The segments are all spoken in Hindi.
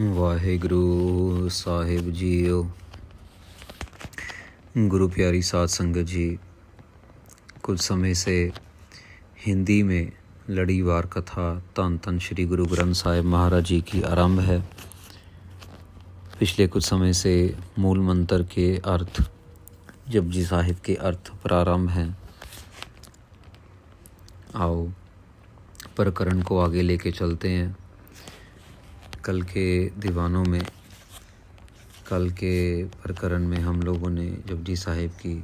वाहिगुरु साहिब जीओ। गुरु प्यारी साध संगत जी, कुछ समय से हिंदी में लड़ी वार कथा धन धन श्री गुरु ग्रंथ साहिब महाराज जी की आरंभ है। पिछले कुछ समय से मूल मंत्र के अर्थ, जपजी साहिब के अर्थ प्रारंभ हैं। आओ प्रकरण को आगे लेके चलते हैं। कल के दीवानों में, कल के प्रकरण में हम लोगों ने जपजी साहिब की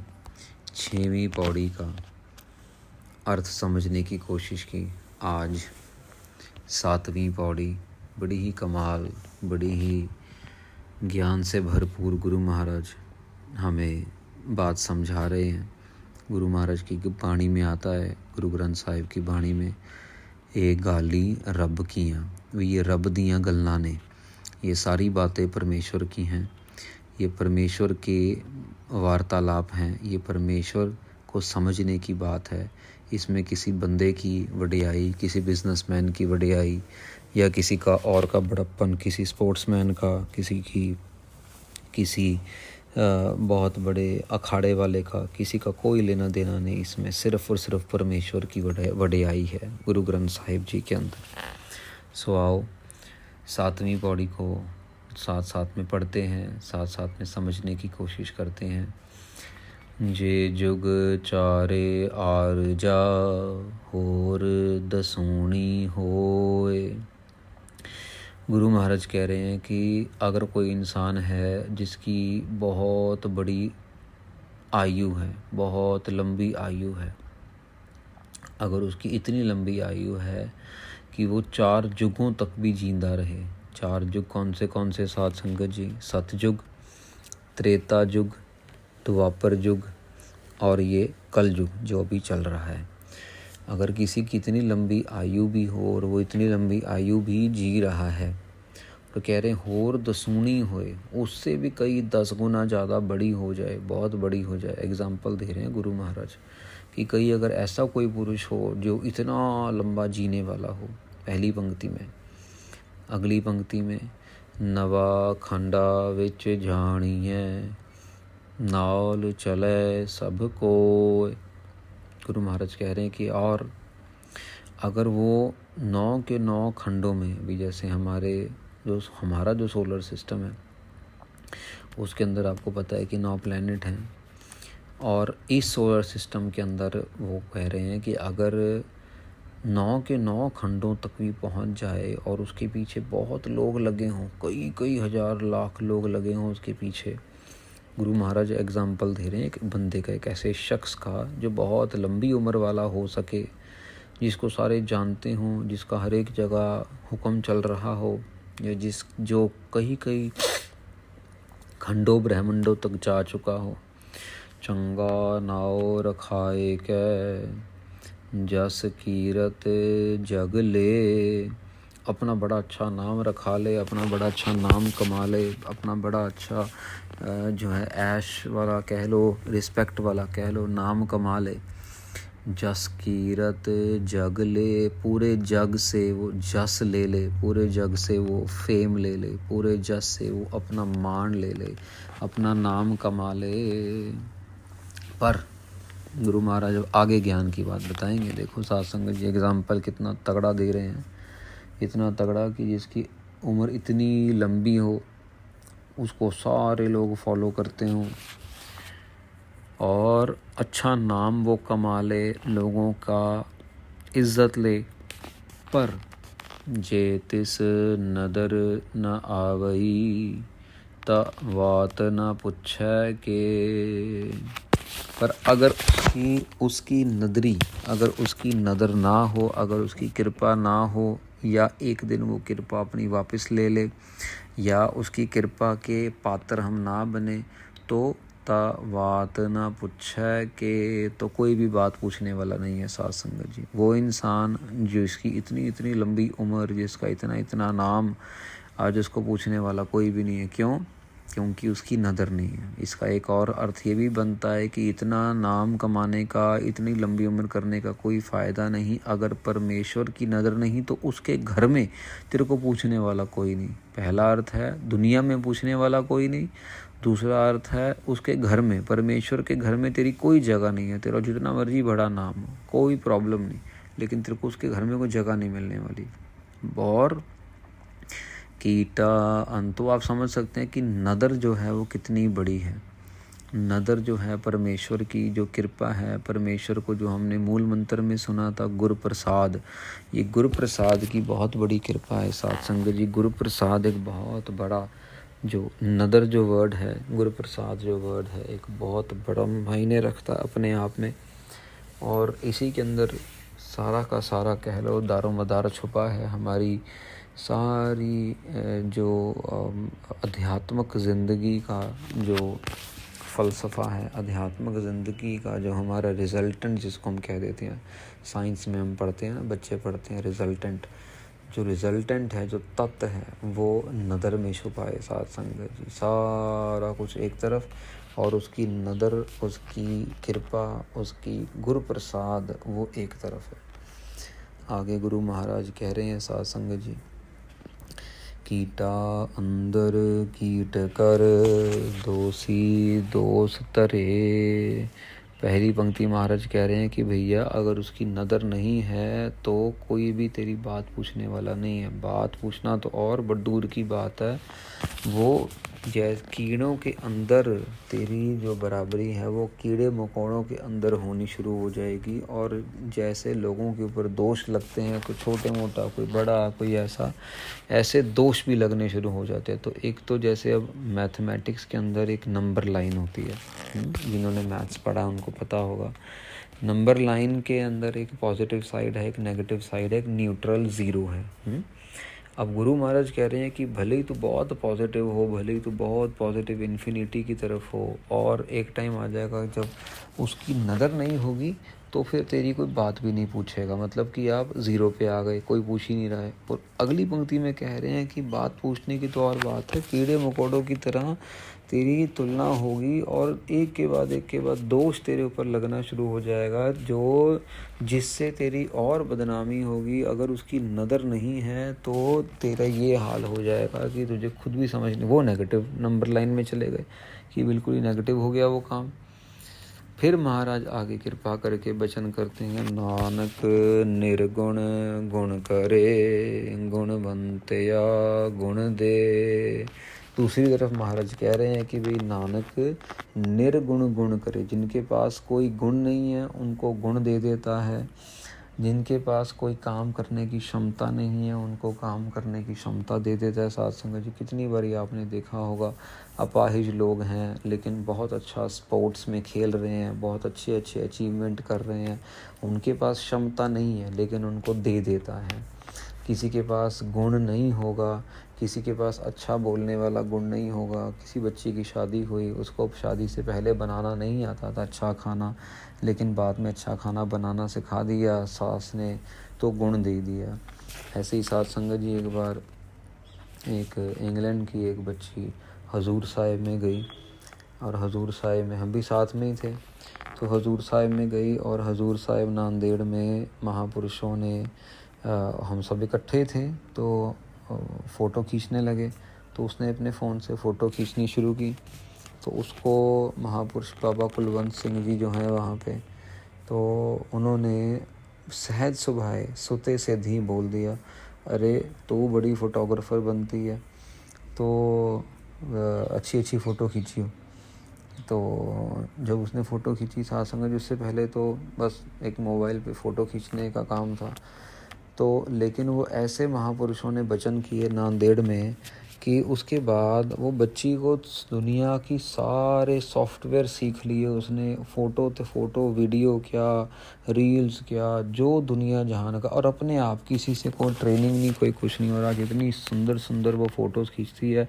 6वीं पौड़ी का अर्थ समझने की कोशिश की। आज 7वीं पौड़ी, बड़ी ही कमाल, बड़ी ही ज्ञान से भरपूर गुरु महाराज हमें बात समझा रहे हैं। गुरु महाराज की बाणी में आता है, गुरु ग्रंथ साहिब की बाणी में, ये गाली रब कियाँ, ये रब दियाँ गल्लां ने। ये सारी बातें परमेश्वर की हैं, ये परमेश्वर के वार्तालाप हैं, ये परमेश्वर को समझने की बात है। इसमें किसी बंदे की वडियाई, किसी बिजनेसमैन की वडियाई या किसी का और का बड़प्पन, किसी स्पोर्ट्समैन का, किसी बहुत बड़े अखाड़े वाले का, किसी का कोई लेना देना नहीं। इसमें सिर्फ और सिर्फ परमेश्वर की वडियाई है गुरु ग्रंथ साहिब जी के अंदर। सो आओ 7वीं पौड़ी को साथ साथ में पढ़ते हैं, साथ साथ में समझने की कोशिश करते हैं। जे जुग चारे आरजा होर दसूणी होए। गुरु महाराज कह रहे हैं कि अगर कोई इंसान है जिसकी बहुत बड़ी आयु है, बहुत लंबी आयु है, अगर उसकी इतनी लंबी आयु है कि वो 4 युगों तक भी जिंदा रहे। 4 युग कौन से साध संगत जी? सतयुग, त्रेता युग, द्वापर युग और ये कल युग जो अभी चल रहा है। अगर किसी की इतनी लंबी आयु भी हो और वो इतनी लंबी आयु भी जी रहा है, तो कह रहे हैं होर दसूणी होए, उससे भी कई 10 गुना ज़्यादा बड़ी हो जाए, बहुत बड़ी हो जाए। एग्जाम्पल दे रहे हैं गुरु महाराज कि कई अगर ऐसा कोई पुरुष हो जो इतना लंबा जीने वाला हो। पहली पंक्ति में, अगली पंक्ति में, नवा खंडा विच जानिए नाल चले सब को। गुरु महाराज कह रहे हैं कि और अगर वो 9 के 9 खंडों में भी, जैसे हमारा जो सोलर सिस्टम है उसके अंदर आपको पता है कि 9 प्लैनेट हैं, और इस सोलर सिस्टम के अंदर वो कह रहे हैं कि अगर 9 के 9 खंडों तक भी पहुंच जाए और उसके पीछे बहुत लोग लगे हों, कई हजार लाख लोग लगे हों उसके पीछे। गुरु महाराज एग्जाम्पल दे रहे हैं एक बंदे का, एक ऐसे शख्स का जो बहुत लंबी उम्र वाला हो सके, जिसको सारे जानते हों, जिसका हर एक जगह हुक्म चल रहा हो, या जो कई खंडों ब्रह्मंडों तक जा चुका हो। चंगा नाव रखाए के जस कीरत जग ले। अपना बड़ा अच्छा नाम रखा ले, अपना बड़ा अच्छा नाम कमा ले, अपना बड़ा अच्छा जो है ऐश वाला कह लो, रिस्पेक्ट वाला कह लो, नाम कमा ले। जस कीरत जग ले, पूरे जग से वो जस ले ले, पूरे जग से वो फेम ले ले, पूरे जस से वो अपना मान ले ले, अपना नाम कमा ले। पर गुरु महाराज आगे ज्ञान की बात बताएंगे। देखो साध संगत जी एग्जाम्पल कितना तगड़ा दे रहे हैं, इतना तगड़ा कि जिसकी उम्र इतनी लंबी हो, उसको सारे लोग फॉलो करते हों और अच्छा नाम वो कमा ले, लोगों का इज्जत ले, पर जे तिस नदर न आवई त वात न पुछै के। पर अगर उसकी नदरी, अगर उसकी नदर ना हो, अगर उसकी कृपा ना हो, या एक दिन वो कृपा अपनी वापस ले ले, या उसकी कृपा के पात्र हम ना बने, तो वात ना पूछे के, तो कोई भी बात पूछने वाला नहीं है साध संगत जी। वो इंसान जिसकी इतनी लंबी उम्र, जिसका इतना नाम, आज उसको पूछने वाला कोई भी नहीं है। क्यों? क्योंकि उसकी नज़र नहीं है। इसका एक और अर्थ ये भी बनता है कि इतना नाम कमाने का, इतनी लंबी उम्र करने का कोई फ़ायदा नहीं अगर परमेश्वर की नज़र नहीं तो उसके घर में तेरे को पूछने वाला कोई नहीं। पहला अर्थ है दुनिया में पूछने वाला कोई नहीं, दूसरा अर्थ है उसके घर में, परमेश्वर के घर में तेरी कोई जगह नहीं है। तेरा जितना मर्जी बड़ा नाम हो, कोई प्रॉब्लम नहीं, लेकिन तेरे को उसके घर में कोई जगह नहीं मिलने वाली। और कीटा तो आप समझ सकते हैं कि नदर जो है वो कितनी बड़ी है। नदर जो है परमेश्वर की जो कृपा है, परमेश्वर को जो हमने मूल मंत्र में सुना था गुरु प्रसाद, ये गुरु प्रसाद की बहुत बड़ी कृपा है साथ संगत जी। गुरु प्रसाद एक बहुत बड़ा, जो नदर जो वर्ड है, गुरु प्रसाद जो वर्ड है, एक बहुत बड़ा मायने रखता है अपने आप में। और इसी के अंदर सारा का सारा कह लो दारो मदार छुपा है। हमारी सारी जो आध्यात्मिक ज़िंदगी का जो फ़लसफ़ा है, आध्यात्मिक ज़िंदगी का जो हमारा रिज़ल्टेंट जिसको हम कह देते हैं, साइंस में हम पढ़ते हैं ना, बच्चे पढ़ते हैं रिज़ल्टेंट, जो रिज़ल्टेंट है, जो तत्व है, वो नदर में छुपा है साथ संगत जी। सारा कुछ एक तरफ और उसकी नदर, उसकी कृपा, उसकी गुरु प्रसाद वो एक तरफ है। आगे गुरु महाराज कह रहे हैं साथ संगत जी, कीटा अंदर कीट कर दोषी दोष तरे। पहली पंक्ति महाराज कह रहे हैं कि भैया अगर उसकी नज़र नहीं है तो कोई भी तेरी बात पूछने वाला नहीं है। बात पूछना तो और बड़ी दूर की बात है, वो जैसे कीड़ों के अंदर तेरी जो बराबरी है वो कीड़े मकोड़ों के अंदर होनी शुरू हो जाएगी। और जैसे लोगों के ऊपर दोष लगते हैं, कोई छोटे मोटा, कोई बड़ा, कोई ऐसे दोष भी लगने शुरू हो जाते हैं। तो एक तो जैसे अब मैथमेटिक्स के अंदर एक नंबर लाइन होती है, जिन्होंने मैथ्स पढ़ा उनको पता होगा। नंबर लाइन के अंदर एक पॉजिटिव साइड है, एक नेगेटिव साइड है, एक न्यूट्रल ज़ीरो है। अब गुरु महाराज कह रहे हैं कि भले ही तो बहुत पॉजिटिव हो, भले ही तो बहुत पॉजिटिव इन्फिनिटी की तरफ हो, और एक टाइम आ जाएगा जब उसकी नज़र नहीं होगी तो फिर तेरी कोई बात भी नहीं पूछेगा। मतलब कि आप ज़ीरो पे आ गए, कोई पूछ ही नहीं रहा है। और अगली पंक्ति में कह रहे हैं कि बात पूछने की तो और बात है, कीड़े मकोड़ों की तरह तेरी तुलना होगी और एक के बाद दोष तेरे ऊपर लगना शुरू हो जाएगा, जो जिससे तेरी और बदनामी होगी। अगर उसकी नज़र नहीं है तो तेरा ये हाल हो जाएगा कि तुझे खुद भी समझ नहीं। वो नेगेटिव नंबर लाइन में चले गए कि बिल्कुल ही नेगेटिव हो गया वो काम। फिर महाराज आगे कृपा करके वचन करते हैं, नानक निर्गुण गुण करे, गुणवंतया गुण दे। दूसरी तरफ महाराज कह रहे हैं कि भाई नानक निर्गुण गुण करे, जिनके पास कोई गुण नहीं है उनको गुण दे देता है, जिनके पास कोई काम करने की क्षमता नहीं है उनको काम करने की क्षमता दे देता है। साथ संगत जी, कितनी बारी आपने देखा होगा अपाहिज लोग हैं लेकिन बहुत अच्छा स्पोर्ट्स में खेल रहे हैं, बहुत अच्छे अचीवमेंट कर रहे हैं, उनके पास क्षमता नहीं है लेकिन उनको दे देता है। किसी के पास गुण नहीं होगा, किसी के पास अच्छा बोलने वाला गुण नहीं होगा। किसी बच्ची की शादी हुई, उसको शादी से पहले बनाना नहीं आता था अच्छा खाना, लेकिन बाद में अच्छा खाना बनाना सिखा दिया सास ने, तो गुण दे दिया। ऐसे ही साथ संगत जी, एक बार एक इंग्लैंड की एक बच्ची हजूर साहिब में गई, और हजूर साहिब में हम भी साथ में ही थे, तो हजूर साहिब में गई और हजूर साहिब नांदेड़ में महापुरुषों ने हम सब इकट्ठे थे तो फ़ोटो खींचने लगे। तो उसने अपने फ़ोन से फ़ोटो खींचनी शुरू की, तो उसको महापुरुष बाबा कुलवंत सिंह जी जो हैं वहाँ पे, तो उन्होंने सहज सुभाए सुते से धी बोल दिया, अरे तू बड़ी फ़ोटोग्राफ़र बनती है तो अच्छी फ़ोटो खींचियो। तो जब उसने फ़ोटो खींची साथ संगत, उससे पहले तो बस एक मोबाइल पे फ़ोटो खींचने का काम था, तो लेकिन वो ऐसे महापुरुषों ने वचन किए नांदेड़ में कि उसके बाद वो बच्ची को दुनिया की सारे सॉफ्टवेयर सीख लिए उसने, फ़ोटो वीडियो क्या, रील्स क्या, जो दुनिया जहान का, और अपने आप, किसी से कोई ट्रेनिंग नहीं, कोई कुछ नहीं। और आज इतनी सुंदर वो फ़ोटोज़ खींचती है,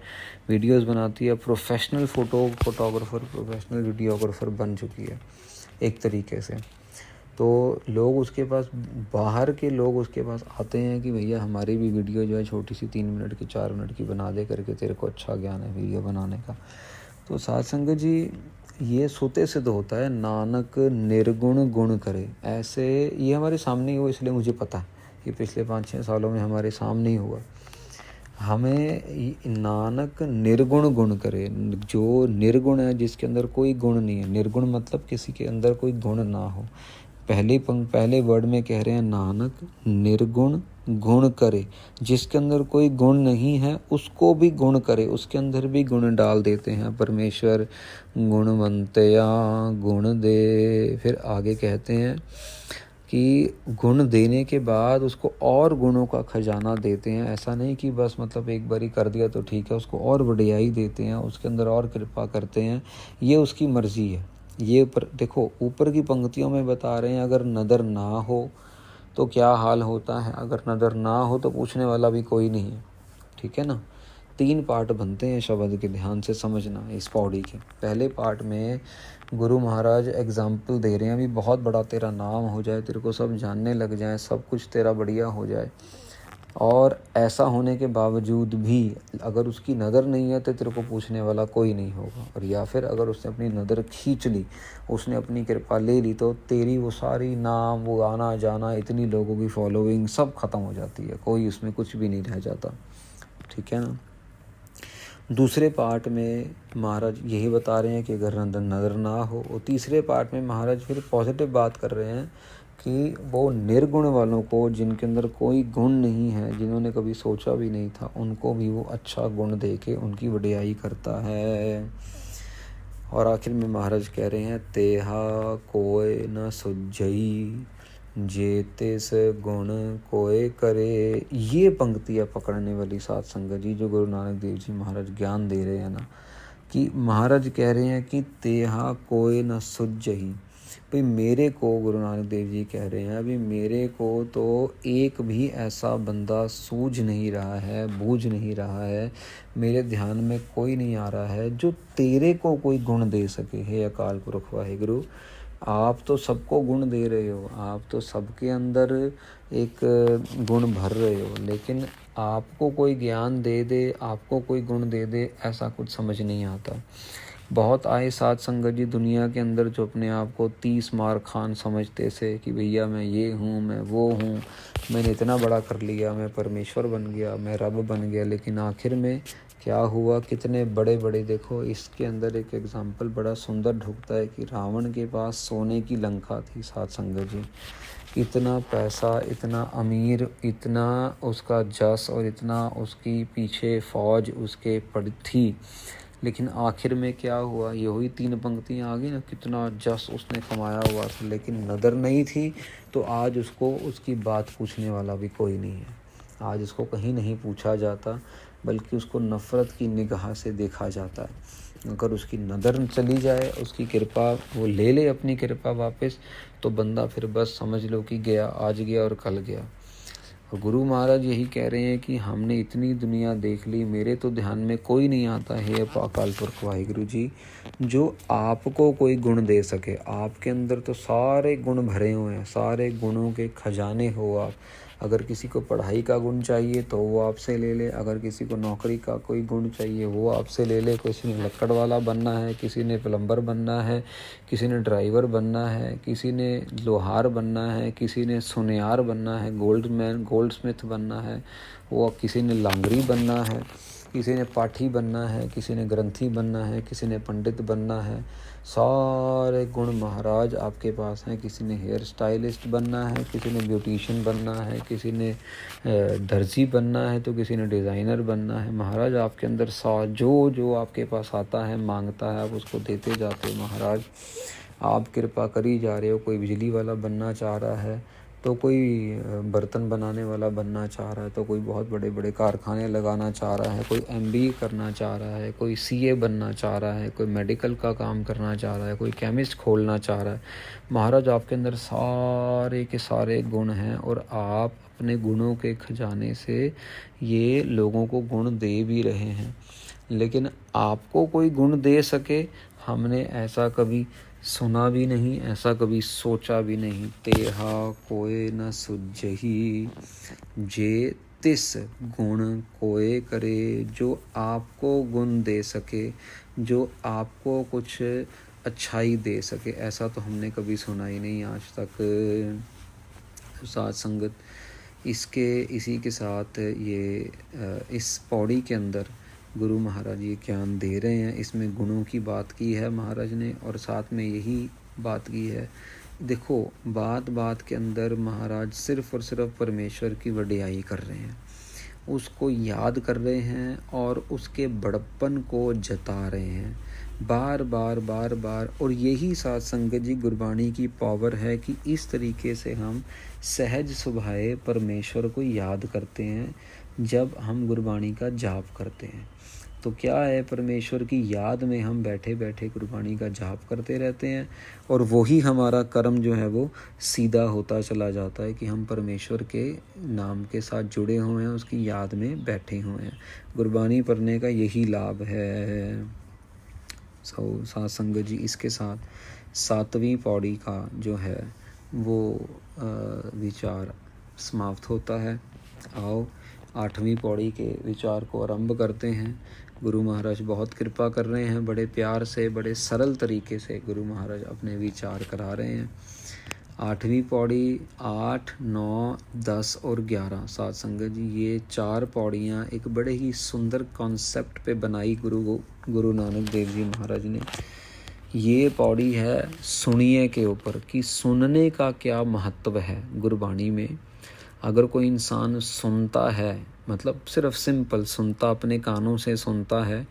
वीडियोस बनाती है, प्रोफेशनल फ़ोटोग्राफ़र, प्रोफेशनल वीडियोग्राफ़र बन चुकी है एक तरीके से। तो लोग उसके पास, बाहर के लोग उसके पास आते हैं कि भैया हमारी भी वीडियो जो है छोटी सी 3 मिनट की 4 मिनट की बना दे करके, तेरे को अच्छा ज्ञान है वीडियो बनाने का। तो साध संगत जी ये सोते सिद्ध होता है, नानक निर्गुण गुण करे। ऐसे ये हमारे सामने ही हुआ, इसलिए मुझे पता है कि पिछले 5-6 सालों में हमारे सामने ही हुआ। हमें नानक निर्गुण गुण करे, जो निर्गुण है जिसके अंदर कोई गुण नहीं है। निर्गुण मतलब किसी के अंदर कोई गुण ना हो। पहले वर्ड में कह रहे हैं नानक निर्गुण गुण करे, जिसके अंदर कोई गुण नहीं है उसको भी गुण करे, उसके अंदर भी गुण डाल देते हैं परमेश्वर। गुणवंतया गुण दे, फिर आगे कहते हैं कि गुण देने के बाद उसको और गुणों का खजाना देते हैं। ऐसा नहीं कि बस मतलब एक बारी कर दिया तो ठीक है, उसको और बढ़ियाई देते हैं, उसके अंदर और कृपा करते हैं। ये उसकी मर्जी है। ये देखो ऊपर की पंक्तियों में बता रहे हैं, अगर नदर ना हो तो क्या हाल होता है। अगर नदर ना हो तो पूछने वाला भी कोई नहीं है, ठीक है ना। 3 पार्ट बनते हैं शब्द के, ध्यान से समझना इस पौड़ी के। पहले पार्ट में गुरु महाराज एग्जाम्पल दे रहे हैं, अभी बहुत बड़ा तेरा नाम हो जाए, तेरे को सब जानने लग जाए, सब कुछ तेरा बढ़िया हो जाए, और ऐसा होने के बावजूद भी अगर उसकी नज़र नहीं है तो तेरे को पूछने वाला कोई नहीं होगा। और या फिर अगर उसने अपनी नज़र खींच ली, उसने अपनी कृपा ले ली, तो तेरी वो सारी नाम, वो आना जाना, इतनी लोगों की फॉलोइंग सब ख़त्म हो जाती है, कोई उसमें कुछ भी नहीं रह जाता, ठीक है ना। दूसरे पार्ट में महाराज यही बता रहे हैं कि अगर नज़र ना हो। और तीसरे पार्ट में महाराज फिर पॉजिटिव बात कर रहे हैं कि वो निर्गुण वालों को, जिनके अंदर कोई गुण नहीं है, जिन्होंने कभी सोचा भी नहीं था, उनको भी वो अच्छा गुण दे के उनकी वडियाई करता है। और आखिर में महाराज कह रहे हैं, तेहा कोय न सुझई जेते से गुण कोय करे। ये पंक्तियाँ पकड़ने वाली साध संगत जी, जो गुरु नानक देव जी महाराज ज्ञान दे रहे हैं ना, कि महाराज कह रहे हैं कि तेहा कोय न सुझई। भाई मेरे को, गुरु नानक देव जी कह रहे हैं, अभी मेरे को तो एक भी ऐसा बंदा सूझ नहीं रहा है, बूझ नहीं रहा है, मेरे ध्यान में कोई नहीं आ रहा है जो तेरे को कोई गुण दे सके। हे अकाल पुरख वाहिगुरु, आप तो सबको गुण दे रहे हो, आप तो सबके अंदर एक गुण भर रहे हो, लेकिन आपको कोई ज्ञान दे दे, आपको कोई गुण दे दे, ऐसा कुछ समझ नहीं आता। बहुत आए साध संगत जी दुनिया के अंदर जो अपने आप को 30 मार खान समझते से कि भैया मैं ये हूँ, मैं वो हूँ, मैंने इतना बड़ा कर लिया, मैं परमेश्वर बन गया, मैं रब बन गया। लेकिन आखिर में क्या हुआ, कितने बड़े बड़े, देखो इसके अंदर एक एग्जाम्पल बड़ा सुंदर ढुकता है कि रावण के पास सोने की लंका थी साध संगत जी, इतना पैसा, इतना अमीर, इतना उसका जस और इतना उसकी पीछे फौज उसके पड़ी थी, लेकिन आखिर में क्या हुआ, ये हुई 3 पंक्तियाँ आ गई ना, कितना जस उसने कमाया हुआ था, लेकिन नज़र नहीं थी। तो आज उसको उसकी बात पूछने वाला भी कोई नहीं है, आज उसको कहीं नहीं पूछा जाता, बल्कि उसको नफ़रत की निगाह से देखा जाता है। अगर उसकी नज़र चली जाए, उसकी कृपा वो ले ले अपनी कृपा वापस, तो बंदा फिर बस समझ लो कि गया, आज गया और कल गया। और गुरु महाराज यही कह रहे हैं कि हमने इतनी दुनिया देख ली, मेरे तो ध्यान में कोई नहीं आता है अकाल पुरख वाहिगुरु जी, जो आपको कोई गुण दे सके। आपके अंदर तो सारे गुण भरे हुए हैं, सारे गुणों के खजाने हो आप। अगर किसी को पढ़ाई का गुण चाहिए तो वो आपसे ले ले, अगर किसी को नौकरी का कोई गुण चाहिए वो आपसे ले ले। किसी ने लक्कड़ वाला बनना है, किसी ने प्लम्बर बनना है, किसी ने ड्राइवर बनना है, किसी ने लोहार बनना है, किसी ने सुनियार बनना है, गोल्ड स्मिथ बनना है, वो किसी ने लांगरी बनना है, किसी ने पाठी बनना है, किसी ने ग्रंथी बनना है, किसी ने पंडित बनना है। सारे गुण महाराज आपके पास हैं। किसी ने हेयर स्टाइलिस्ट बनना है, किसी ने ब्यूटिशियन बनना है, किसी ने दर्जी बनना है, तो किसी ने डिज़ाइनर बनना है। महाराज आपके अंदर जो जो आपके पास आता है, मांगता है, आप उसको देते जाते हो। महाराज आप कृपा करी जा रहे हो। कोई बिजली वाला बनना चाह रहा है, तो कोई बर्तन बनाने वाला बनना चाह रहा है, तो कोई बहुत बड़े बड़े कारखाने लगाना चाह रहा है, कोई MBA करना चाह रहा है, कोई CA बनना चाह रहा है, कोई मेडिकल का काम करना चाह रहा है, कोई केमिस्ट खोलना चाह रहा है। महाराज आपके अंदर सारे के सारे गुण हैं, और आप अपने गुणों के खजाने से ये लोगों को गुण दे भी रहे हैं। लेकिन आपको कोई गुण दे सके, हमने ऐसा कभी सुना भी नहीं, ऐसा कभी सोचा भी नहीं। तेहा कोय न सुझही, जे तिस गुण कोय करे। जो आपको गुण दे सके, जो आपको कुछ अच्छाई दे सके, ऐसा तो हमने कभी सुना ही नहीं आज तक। साथ संगत, इसी के साथ ये इस पौड़ी के अंदर गुरु महाराज ये ज्ञान दे रहे हैं। इसमें गुणों की बात की है महाराज ने, और साथ में यही बात की है। देखो, बात बात के अंदर महाराज सिर्फ और सिर्फ परमेश्वर की वडियाई कर रहे हैं, उसको याद कर रहे हैं और उसके बड़प्पन को जता रहे हैं बार बार बार बार। और यही साथ संगत जी गुरबाणी की पावर है कि इस तरीके से हम सहज स्वभाव परमेश्वर को याद करते हैं जब हम गुरबाणी का जाप करते हैं। तो क्या है, परमेश्वर की याद में हम बैठे बैठे गुरबाणी का जाप करते रहते हैं, और वही हमारा कर्म जो है वो सीधा होता चला जाता है कि हम परमेश्वर के नाम के साथ जुड़े हुए हैं, उसकी याद में बैठे हुए हैं। गुरबाणी पढ़ने का यही लाभ है। साथ संगत जी, इसके साथ 7वीं पौड़ी का जो है वो विचार समाप्त होता है। आओ 8वीं पौड़ी के विचार को आरंभ करते हैं। गुरु महाराज बहुत कृपा कर रहे हैं, बड़े प्यार से, बड़े सरल तरीके से गुरु महाराज अपने विचार करा रहे हैं। 8वीं पौड़ी 8, 9, 10 और 11 साथ संगत जी, ये 4 पौड़ियाँ एक बड़े ही सुंदर कॉन्सेप्ट पे बनाई गुरु नानक देव जी महाराज ने। ये पौड़ी है सुनिए के ऊपर, कि सुनने का क्या महत्व है गुरबाणी में। अगर कोई इंसान सुनता है, मतलब सिर्फ सिंपल सुनता, अपने कानों से सुनता है,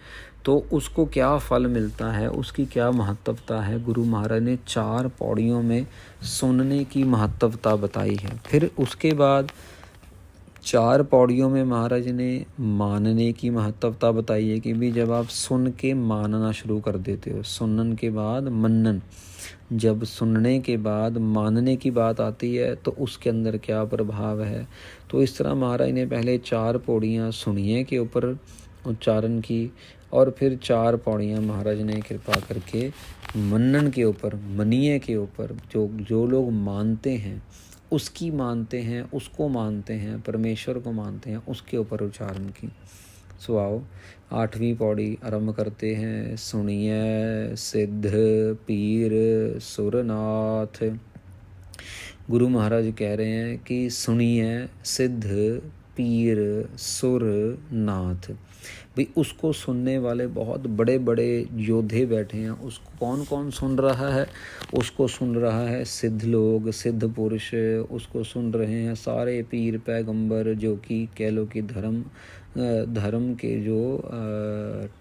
तो उसको क्या फल मिलता है, उसकी क्या महत्वता है। गुरु महाराज ने 4 पौड़ियों में सुनने की महत्वता बताई है। फिर उसके बाद 4 पौड़ियों में महाराज ने मानने की महत्वता बताई है कि भी जब आप सुन के मानना शुरू कर देते हो, सुनन के बाद मनन, जब सुनने के बाद मानने की बात आती है तो उसके अंदर क्या प्रभाव है। तो इस तरह महाराज ने पहले 4 पौड़ियाँ सुनिए के ऊपर उच्चारण की, और फिर 4 पौड़ियाँ महाराज ने कृपा करके मनन के ऊपर, मनिए के ऊपर, जो लोग मानते हैं उसकी मानते हैं, उसको मानते हैं, परमेश्वर को मानते हैं, उसके ऊपर उच्चारण की। सो आओ 8वीं पौड़ी आरंभ करते हैं। सुनिए सिद्ध पीर सुरनाथ। गुरु महाराज कह रहे हैं कि सुनिए सिद्ध पीर सुरनाथ। भाई उसको सुनने वाले बहुत बड़े बड़े योद्धे बैठे हैं। उसको कौन कौन सुन रहा है? उसको सुन रहा है सिद्ध लोग, सिद्ध पुरुष उसको सुन रहे हैं, सारे पीर पैगंबर, जो कि कह लो कि धर्म के जो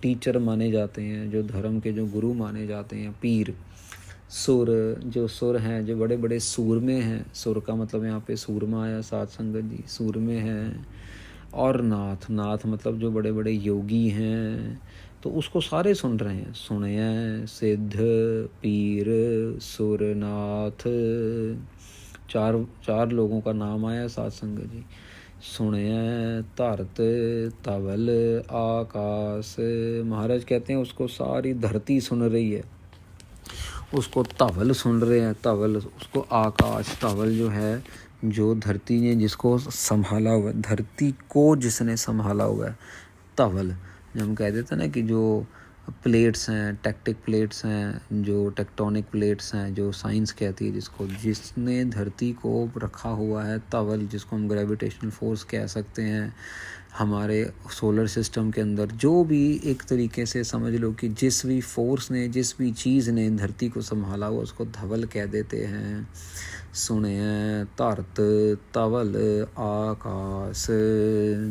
टीचर माने जाते हैं, जो धर्म के जो गुरु माने जाते हैं, पीर। सुर, जो सुर हैं, जो बड़े बड़े सूरमे हैं, सुर का मतलब यहाँ पे सूरमा आया साथ संगत जी, सूरमे हैं। और नाथ, नाथ मतलब जो बड़े बड़े योगी हैं, तो उसको सारे सुन रहे हैं। सुने सिद्ध पीर सुरनाथ, चार लोगों का नाम आया साथ संगत जी। सुने धरत तवल आकाश, महाराज कहते हैं उसको सारी धरती सुन रही है, उसको तवल सुन रहे हैं, तवल, उसको आकाश, तवल जो है, जो धरती ने जिसको संभाला हुआ है, धरती को जिसने संभाला हुआ है, तवल। जब हम कह देते हैं ना कि जो प्लेट्स हैं, टेक्टिक प्लेट्स हैं, जो टेक्टोनिक प्लेट्स हैं, जो साइंस कहती है जिसको, जिसने धरती को रखा हुआ है, तवल, जिसको हम ग्रेविटेशनल फोर्स कह सकते हैं। हमारे सोलर सिस्टम के अंदर जो भी एक तरीके से समझ लो कि जिस भी फोर्स ने, जिस भी चीज़ ने धरती को संभाला हुआ, उसको धवल कह देते हैं। सुने धरत तवल आकाश,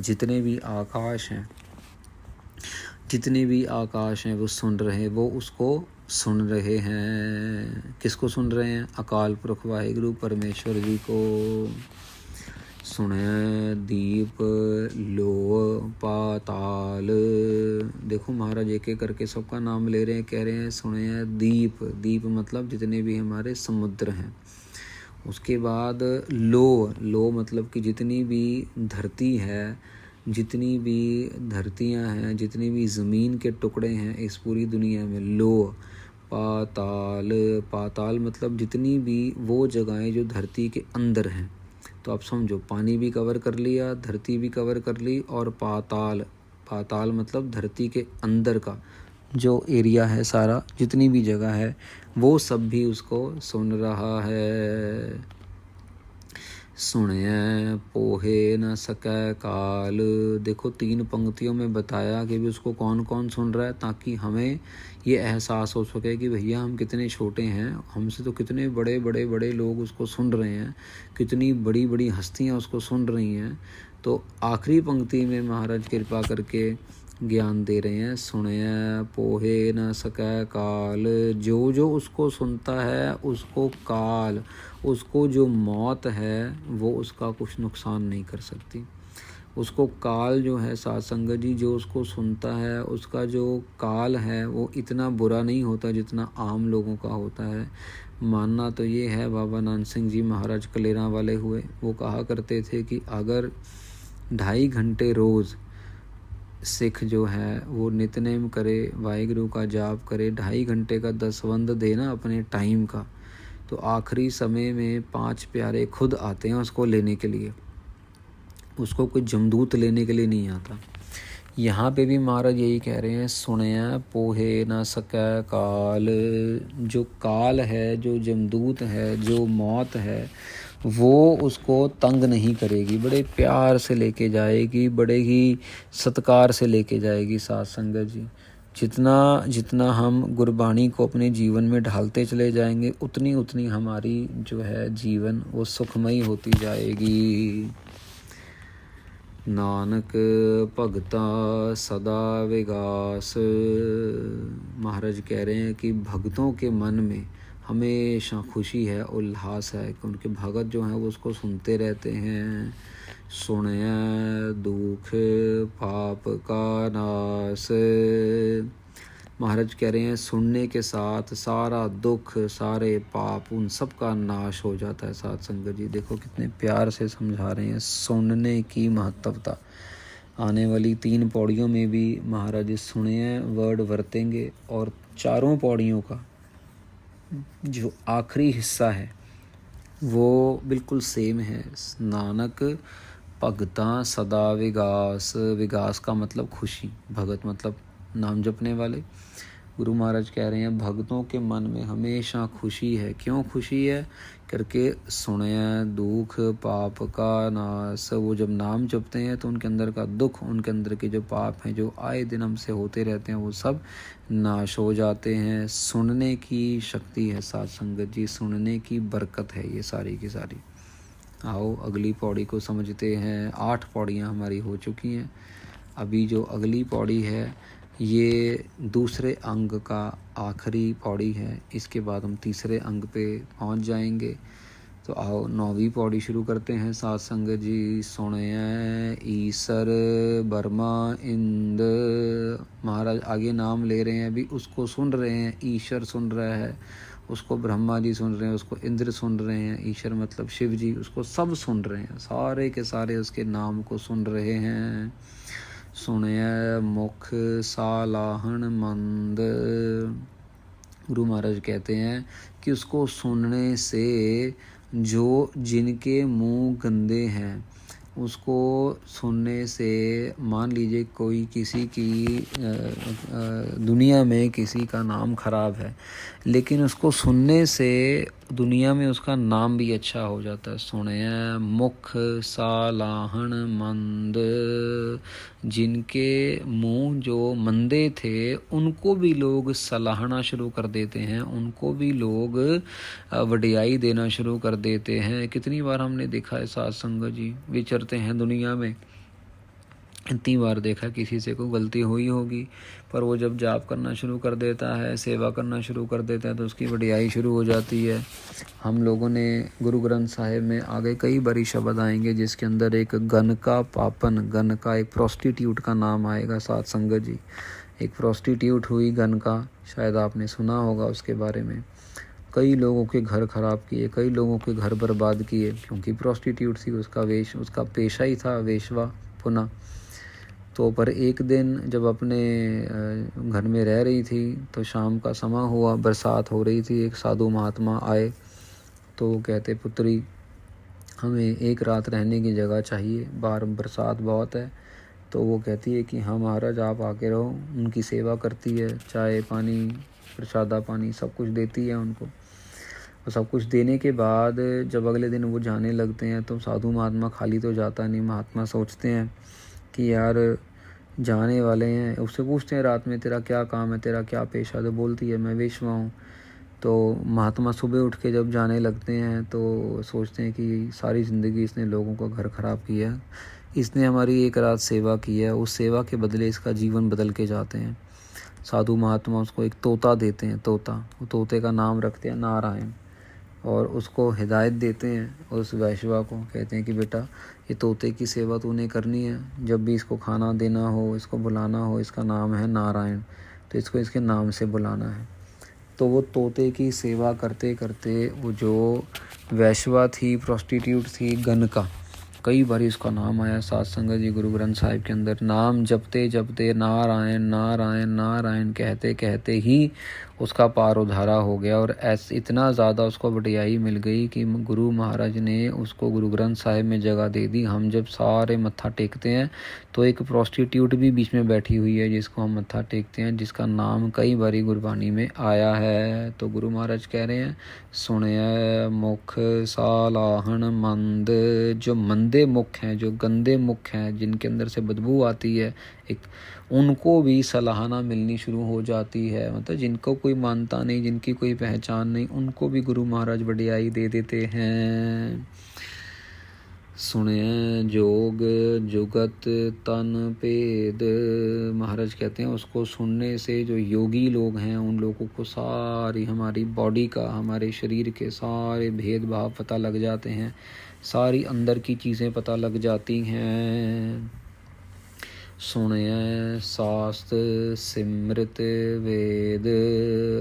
जितने भी आकाश हैं, जितने भी आकाश हैं वो सुन रहे हैं, वो उसको सुन रहे हैं। किसको सुन रहे हैं? अकाल पुरख वाहिगुरु परमेश्वर जी को। सुने दीप लो पाताल, देखो महाराज एक एक करके सबका नाम ले रहे हैं, कह रहे हैं सुने दीप, दीप मतलब जितने भी हमारे समुद्र हैं। उसके बाद लो, लो मतलब कि जितनी भी धरती है, जितनी भी धरतियां हैं, जितनी भी ज़मीन के टुकड़े हैं इस पूरी दुनिया में, लोह, पाताल, पाताल मतलब जितनी भी वो जगहें जो धरती के अंदर हैं। तो आप समझो, पानी भी कवर कर लिया, धरती भी कवर कर ली, और पाताल, पाताल मतलब धरती के अंदर का जो एरिया है सारा, जितनी भी जगह है, वो सब भी उसको सुन रहा है। सुने पोहे न सकै काल। देखो 3 पंक्तियों में बताया कि भी उसको कौन कौन सुन रहा है, ताकि हमें ये एहसास हो सके कि भैया हम कितने छोटे हैं, हमसे तो कितने बड़े बड़े बड़े लोग उसको सुन रहे हैं, कितनी बड़ी बड़ी हस्तियां उसको सुन रही हैं। तो आखिरी पंक्ति में महाराज कृपा करके ज्ञान दे रहे हैं, सुने पोहे न सकै काल। जो जो उसको सुनता है उसको काल, उसको जो मौत है वो उसका कुछ नुकसान नहीं कर सकती। उसको काल जो है साध संगत जी, जो उसको सुनता है उसका जो काल है वो इतना बुरा नहीं होता जितना आम लोगों का होता है। मानना तो ये है, बाबा नानक सिंह जी महाराज कलेरा वाले हुए, वो कहा करते थे कि अगर 2.5 घंटे रोज़ सिख जो है वो नितनेम करे, वाहिगुरु का जाप करे, 2.5 घंटे का दसवंध देना अपने टाइम का, तो आखिरी समय में 5 प्यारे खुद आते हैं उसको लेने के लिए। उसको कोई जमदूत लेने के लिए नहीं आता। यहाँ पे भी महाराज यही कह रहे हैं, सुने पोहे न सकै काल। जो काल है, जो जमदूत है, जो मौत है, वो उसको तंग नहीं करेगी, बड़े प्यार से लेके जाएगी, बड़े ही सत्कार से लेके जाएगी। साथ संगत जी, जितना जितना हम गुरबाणी को अपने जीवन में ढालते चले जाएंगे, उतनी उतनी हमारी जो है जीवन वो सुखमयी होती जाएगी। नानक भगता सदा विगास। महाराज कह रहे हैं कि भक्तों के मन में हमेशा खुशी है, उल्लास है, कि उनके भगत जो हैं वो उसको सुनते रहते हैं। सुने दुख पाप का नाश। महाराज कह रहे हैं सुनने के साथ सारा दुख, सारे पाप, उन सब का नाश हो जाता है। साथ संगत जी देखो कितने प्यार से समझा रहे हैं सुनने की महत्वता। आने वाली 3 पौड़ियों में भी महाराज सुने वर्ड वरतेंगे, और चारों पौड़ियों का जो आखिरी हिस्सा है वो बिल्कुल सेम है। नानक भगता सदा विगास। विगास का मतलब खुशी, भगत मतलब नाम जपने वाले। गुरु महाराज कह रहे हैं भक्तों के मन में हमेशा खुशी है। क्यों खुशी है? करके सुने दुख पाप का नाश। वो जब नाम जपते हैं तो उनके अंदर का दुख, उनके अंदर के जो पाप हैं जो आए दिन हमसे होते रहते हैं, वो सब नाश हो जाते हैं। सुनने की शक्ति है साथ संगत जी, सुनने की बरकत है ये सारी की सारी। आओ अगली पौड़ी को समझते हैं। 8 पौड़ियाँ हमारी हो चुकी हैं। अभी जो अगली पौड़ी है ये दूसरे अंग का आखिरी पौड़ी है। इसके बाद हम तीसरे अंग पे पहुंच जाएंगे। तो आओ 9वीं पौड़ी शुरू करते हैं। साथ संगत जी सुने ईसर बर्मा इंद्र। महाराज आगे नाम ले रहे हैं, अभी उसको सुन रहे हैं। ईश्वर सुन रहा है, उसको ब्रह्मा जी सुन रहे हैं, उसको इंद्र सुन रहे हैं। ईश्वर मतलब शिव जी, उसको सब सुन रहे हैं, सारे के सारे उसके नाम को सुन रहे हैं। सुने मुख सालाहन मंद। गुरु महाराज कहते हैं कि उसको सुनने से जो जिनके मुंह गंदे हैं, उसको सुनने से, मान लीजिए कोई किसी की दुनिया में किसी का नाम खराब है, लेकिन उसको सुनने से दुनिया में उसका नाम भी अच्छा हो जाता है। सुने मुख सालाहन मंद। जिनके मुंह जो मंदे थे उनको भी लोग सलाहना शुरू कर देते हैं, उनको भी लोग वडियाई देना शुरू कर देते हैं। कितनी बार हमने देखा है साथ संगत जी, विचरते हैं दुनिया में, इतनी बार देखा किसी से कोई गलती हुई होगी, पर वो जब जाप करना शुरू कर देता है, सेवा करना शुरू कर देता है, तो उसकी वडियाई शुरू हो जाती है। हम लोगों ने गुरु ग्रंथ साहिब में आगे कई बारी शब्द आएंगे जिसके अंदर एक गन का पापन, गन का एक प्रोस्टिट्यूट का नाम आएगा। साथ संगत जी एक प्रोस्टिट्यूट हुई गन का, शायद आपने सुना होगा उसके बारे में। कई लोगों के घर खराब किए, कई लोगों के घर बर्बाद किए, क्योंकि प्रोस्टिट्यूट थी, उसका पेशा ही था वेश्वा पुना। तो पर एक दिन जब अपने घर में रह रही थी तो शाम का समय हुआ, बरसात हो रही थी। एक साधु महात्मा आए तो वो कहते, पुत्री हमें एक रात रहने की जगह चाहिए, बाहर बरसात बहुत है। तो वो कहती है कि हाँ महाराज आप आके रहो। उनकी सेवा करती है, चाय पानी प्रसादा पानी सब कुछ देती है उनको। और सब कुछ देने के बाद जब अगले दिन वो जाने लगते हैं तो साधु महात्मा खाली तो जाता नहीं। महात्मा सोचते हैं कि यार जाने वाले हैं। उससे पूछते हैं रात में तेरा क्या काम है, तेरा क्या पेशा। तो बोलती है मैं वेश्या हूँ। तो महात्मा सुबह उठ के जब जाने लगते हैं तो सोचते हैं कि सारी ज़िंदगी इसने लोगों का घर ख़राब किया, इसने हमारी एक रात सेवा की है, उस सेवा के बदले इसका जीवन बदल के जाते हैं। साधु महात्मा उसको एक तोता देते हैं, तोता। वो तोते का नाम रखते हैं नारायण, और उसको हिदायत देते हैं उस वैश्वा को। कहते हैं कि बेटा ये तोते की सेवा तूने करनी है, जब भी इसको खाना देना हो, इसको बुलाना हो, इसका नाम है नारायण, तो इसको इसके नाम से बुलाना है। तो वो तोते की सेवा करते करते वो जो वैश्वा थी, प्रोस्टिट्यूट थी, गनका, कई बार इसका नाम आया साध संगत जी गुरु ग्रंथ साहिब के अंदर। नाम जपते जपते नारायण नारायण नारायण कहते कहते ही उसका पार उधारा हो गया। और इतना ज़्यादा उसको बटियाई मिल गई कि गुरु महाराज ने उसको गुरु ग्रंथ साहिब में जगह दे दी। हम जब सारे मत्था टेकते हैं तो एक प्रोस्टिट्यूट भी बीच में बैठी हुई है जिसको हम मत्था टेकते हैं, जिसका नाम कई बारी गुरबानी में आया है। तो गुरु महाराज कह रहे हैं, सुनय मुख सालाहन मंद, जो मंदे मुख हैं, जो गंदे मुख हैं, जिनके अंदर से बदबू आती है, एक उनको भी सलाहना मिलनी शुरू हो जाती है। मतलब जिनको कोई मानता नहीं, जिनकी कोई पहचान नहीं, उनको भी गुरु महाराज बड़ियाई दे देते हैं। सुने जोग जुगत तन पेद, महाराज कहते हैं उसको सुनने से जो योगी लोग हैं उन लोगों को सारी हमारी बॉडी का, हमारे शरीर के सारे भेदभाव पता लग जाते हैं, सारी अंदर की चीज़ें पता लग जाती हैं। सुने शास्त्र सिमृत वेद,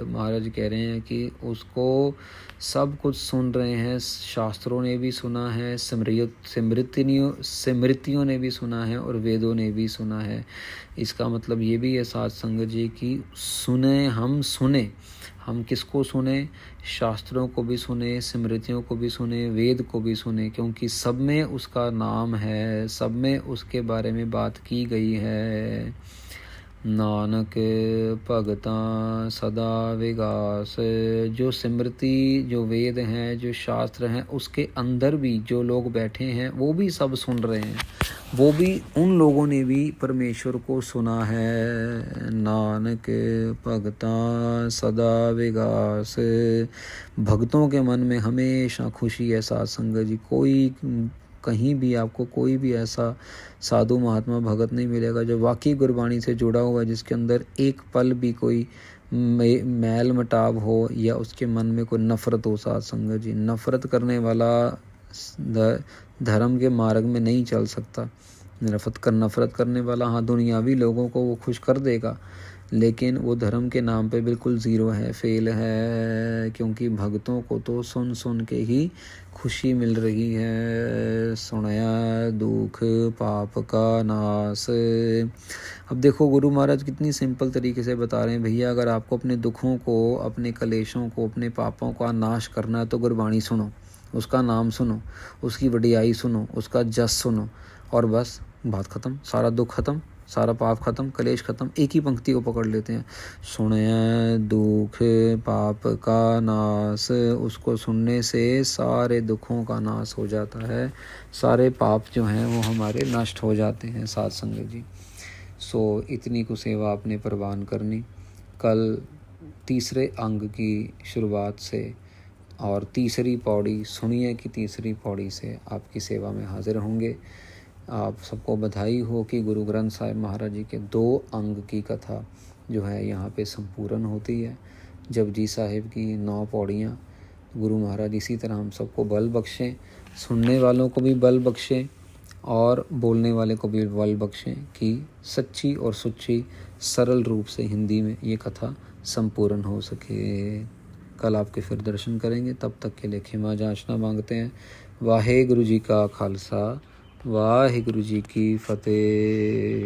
महाराज कह रहे हैं कि उसको सब कुछ सुन रहे हैं, शास्त्रों ने भी सुना है, स्मृतियों ने भी सुना है और वेदों ने भी सुना है। इसका मतलब ये भी है साध संगत जी की सुने, हम किसको सुने? शास्त्रों को भी सुने, स्मृतियों को भी सुने, वेद को भी सुने, क्योंकि सब में उसका नाम है, सब में उसके बारे में बात की गई है। नानक भगता सदा विगास, जो स्मृति, जो वेद हैं, जो शास्त्र हैं, उसके अंदर भी जो लोग बैठे हैं वो भी सब सुन रहे हैं, वो भी, उन लोगों ने भी परमेश्वर को सुना है। नानक भगता सदा विगास, भक्तों के मन में हमेशा खुशी है साध संगत जी। कोई कहीं भी आपको कोई भी ऐसा साधु महात्मा भगत नहीं मिलेगा जो वाकई गुरबाणी से जुड़ा हुआ है, जिसके अंदर एक पल भी कोई मैल मटाव हो या उसके मन में कोई नफरत हो। साध संगत जी, नफरत करने वाला धर्म के मार्ग में नहीं चल सकता। नफरत करने वाला हाँ दुनियावी लोगों को वो खुश कर देगा, लेकिन वो धर्म के नाम पे बिल्कुल ज़ीरो है, फेल है, क्योंकि भक्तों को तो सुन सुन के ही खुशी मिल रही है। सुनया दुख पाप का नाश। अब देखो गुरु महाराज कितनी सिंपल तरीके से बता रहे हैं, भैया अगर आपको अपने दुखों को, अपने कलेशों को, अपने पापों का नाश करना है तो गुरबाणी सुनो, उसका नाम सुनो, उसकी वडियाई सुनो, उसका जस सुनो, और बस बात ख़त्म, सारा दुख ख़त्म, सारा पाप खत्म, कलेश खत्म। एक ही पंक्ति को पकड़ लेते हैं, सुने दुख पाप का नाश। उसको सुनने से सारे दुखों का नाश हो जाता है, सारे पाप जो हैं वो हमारे नष्ट हो जाते हैं साध संगत जी। सो इतनी को सेवा आपने प्रवान करनी। कल तीसरे अंग की शुरुआत से और तीसरी पौड़ी सुनिए की तीसरी पौड़ी से आपकी सेवा में हाजिर होंगे। आप सबको बधाई हो कि गुरु ग्रंथ साहिब महाराज जी के 2 अंग की कथा जो है यहाँ पे संपूर्ण होती है। जपजी साहिब की 9 पौड़ियाँ। गुरु महाराज इसी तरह हम सबको बल बख्शें, सुनने वालों को भी बल बख्शें और बोलने वाले को भी बल बख्शें कि सच्ची और सुच्ची सरल रूप से हिंदी में ये कथा संपूर्ण हो सके। कल आपके फिर दर्शन करेंगे, तब तक के लिए क्षमा याचना मांगते हैं। वाहेगुरु जी का खालसा, वाहिगुरु जी की फतेह।